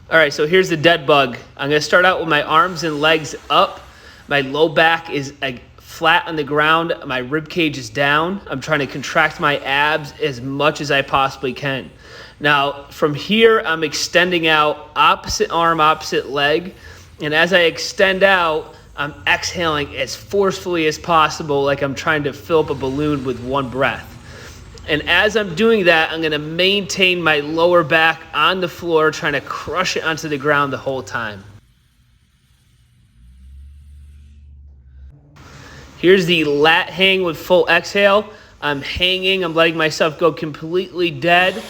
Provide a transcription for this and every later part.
All right, so here's the dead bug. I'm gonna start out with my arms and legs up. My low back is flat on the ground. My rib cage is down. I'm trying to contract my abs as much as I possibly can. Now, from here, I'm extending out opposite arm, opposite leg. And as I extend out, I'm exhaling as forcefully as possible, like I'm trying to fill up a balloon with one breath. And as I'm doing that, I'm gonna maintain my lower back on the floor, trying to crush it onto the ground the whole time. Here's the lat hang with full exhale. I'm hanging, I'm letting myself go completely dead.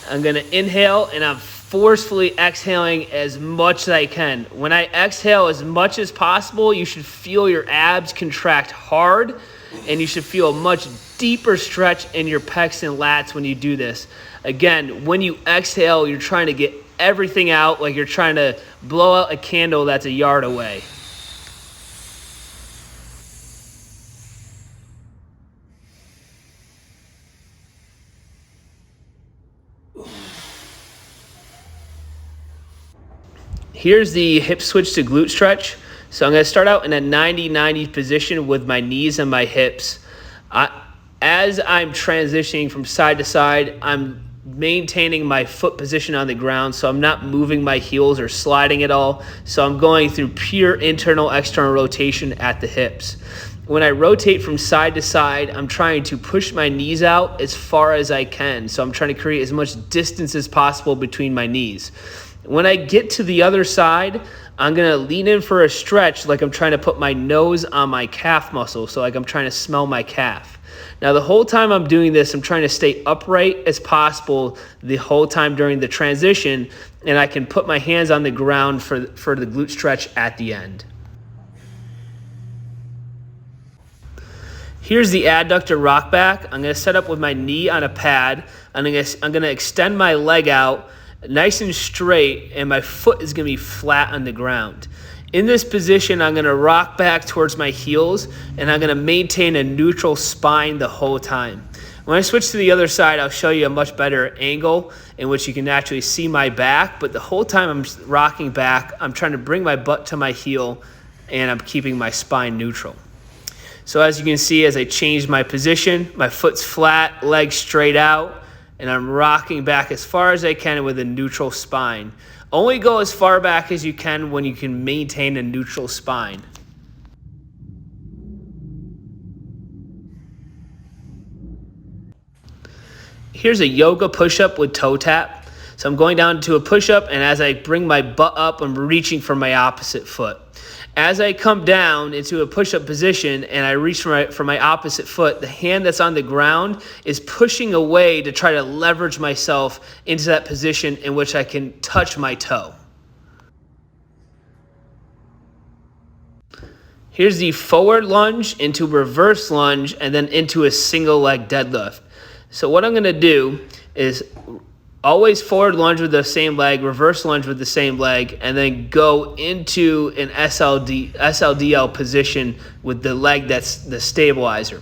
I'm gonna inhale and I'm forcefully exhaling as much as I can. When I exhale as much as possible, you should feel your abs contract hard, and you should feel a much deeper stretch in your pecs and lats when you do this. Again, when you exhale, you're trying to get everything out, like you're trying to blow out a candle that's a yard away. Here's the hip switch to glute stretch. So I'm gonna start out in a 90-90 position with my knees and my hips. As I'm transitioning from side to side, I'm maintaining my foot position on the ground, so I'm not moving my heels or sliding at all. So I'm going through pure internal, external rotation at the hips. When I rotate from side to side, I'm trying to push my knees out as far as I can. So I'm trying to create as much distance as possible between my knees. When I get to the other side, I'm gonna lean in for a stretch like I'm trying to put my nose on my calf muscle, so like I'm trying to smell my calf. Now the whole time I'm doing this, I'm trying to stay upright as possible the whole time during the transition, and I can put my hands on the ground for the glute stretch at the end. Here's the adductor rock back. I'm gonna set up with my knee on a pad, and I'm gonna extend my leg out nice and straight, and my foot is gonna be flat on the ground. In this position, I'm gonna rock back towards my heels, and I'm gonna maintain a neutral spine the whole time. When I switch to the other side, I'll show you a much better angle in which you can actually see my back, but the whole time I'm rocking back, I'm trying to bring my butt to my heel, and I'm keeping my spine neutral. So as you can see, as I change my position, my foot's flat, legs straight out, and I'm rocking back as far as I can with a neutral spine. Only go as far back as you can when you can maintain a neutral spine. Here's a yoga push-up with toe tap. So I'm going down to a push-up, and as I bring my butt up, I'm reaching for my opposite foot. As I come down into a push-up position and I reach for my opposite foot, the hand that's on the ground is pushing away to try to leverage myself into that position in which I can touch my toe. Here's the forward lunge into reverse lunge and then into a single leg deadlift. So what I'm gonna do is always forward lunge with the same leg, reverse lunge with the same leg, and then go into an SLDL position with the leg that's the stabilizer.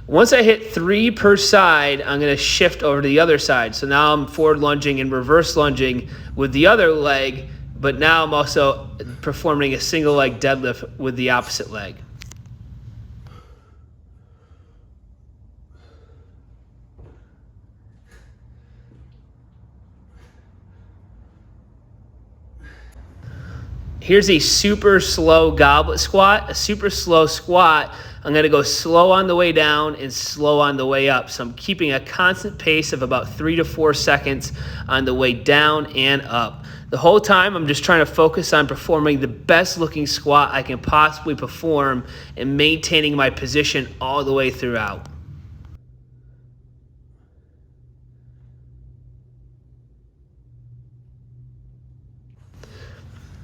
Once I hit 3 per side, I'm gonna shift over to the other side. So now I'm forward lunging and reverse lunging with the other leg, but now I'm also performing a single leg deadlift with the opposite leg. Here's a super slow goblet squat. A super slow squat, I'm gonna go slow on the way down and slow on the way up. So I'm keeping a constant pace of about 3 to 4 seconds on the way down and up. The whole time I'm just trying to focus on performing the best looking squat I can possibly perform and maintaining my position all the way throughout.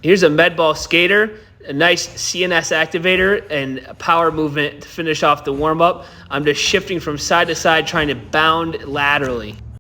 Here's a med ball skater, a nice CNS activator and a power movement to finish off the warm-up. I'm just shifting from side to side, trying to bound laterally.